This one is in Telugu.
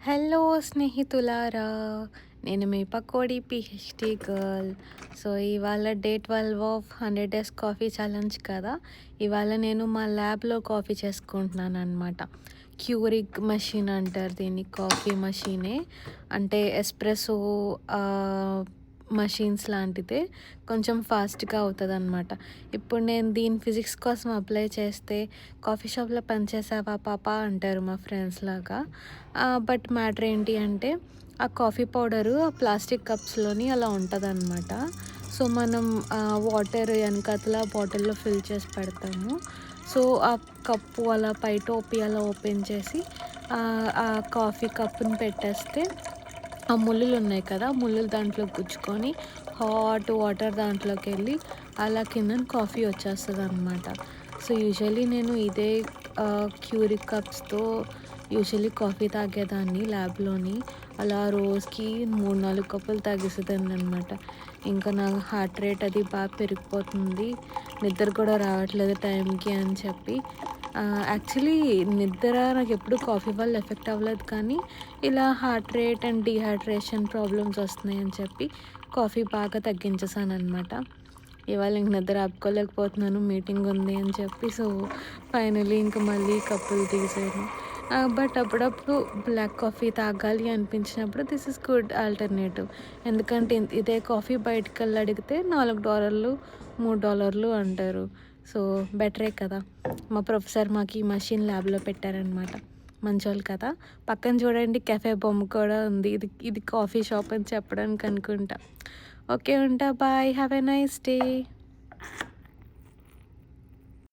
హలో స్నేహితులారా, నేను మీ పకోడీ పిహెచ్డి గర్ల్. సో ఇవాళ day 12 of 100 days coffee challenge కదా. ఇవాళ నేను మా ల్యాబ్లో కాఫీ చేసుకుంటున్నాను అనమాట. క్యూరిగ్ మెషిన్ అంటారు దీన్ని, కాఫీ మెషీనే. అంటే ఎస్ప్రెసో మషీన్స్ లాంటిదే, కొంచెం ఫాస్ట్గా అవుతుంది అనమాట. ఇప్పుడు నేను దీని ఫిజిక్స్ కోసం అప్లై చేస్తే కాఫీ షాప్లో పనిచేసావా పాప అంటారు మా ఫ్రెండ్స్ లాగా. బట్ మ్యాటర్ ఏంటి అంటే ఆ కాఫీ పౌడరు ఆ ప్లాస్టిక్ కప్స్లోని అలా ఉంటుందన్నమాట. సో మనం వాటర్ వెనకతల బాటిల్లో ఫిల్ చేసి పెడతాము. సో ఆ కప్పు అలా పై టోపీ అలా ఓపెన్ చేసి ఆ కాఫీ కప్పుని పెట్టేస్తే ఆ ముళ్ళులు ఉన్నాయి కదా, ముళ్ళులు దాంట్లో గుచ్చుకొని హాట్ వాటర్ దాంట్లోకి వెళ్ళి అలా కింద కాఫీ వచ్చేస్తుంది అనమాట. సో యూజువలీ నేను ఇదే క్యూరిక్ కప్స్తో యూజువలీ కాఫీ తాగేదాన్ని ల్యాబ్లోని. అలా రోజుకి 3-4 కప్పులు తాగేసేదాన్ని అనమాట. ఇంకా నా హార్ట్ రేట్ అది బాగా పెరిగిపోతుంది, నిద్ర కూడా రావట్లేదు టైంకి అని చెప్పి. యాక్చువల్లీ నిద్ర నాకు ఎప్పుడు కాఫీ వల్ల ఎఫెక్ట్ అవ్వలేదు, కానీ ఇలా heart rate and dehydration problems వస్తున్నాయని చెప్పి కాఫీ బాగా తగ్గించేసాను అనమాట. ఇవాళ ఇంక నిద్ర ఆపుకోలేకపోతున్నాను, మీటింగ్ ఉంది అని చెప్పి. సో ఫైనలీ ఇంక మళ్ళీ కప్పులు తీసాను. బట్ అప్పుడప్పుడు బ్లాక్ కాఫీ తాగాలి అనిపించినప్పుడు దిస్ ఇస్ గుడ్ ఆల్టర్నేటివ్. ఎందుకంటే ఇదే కాఫీ బయటికి వెళ్ళి అడిగితే $4, $3 అంటారు. సో బెటరే కదా. మా ప్రొఫెసర్ మాకు ఈ మషిన్ ల్యాబ్లో పెట్టారనమాట. మంచోళ్ళు కదా. పక్కన చూడండి కెఫే బొమ్మ కూడా ఉంది. ఇది ఇది కాఫీ షాప్ అని చెప్పడానికి అనుకుంటా. ఓకే, ఉంటా. Bye, have a nice day.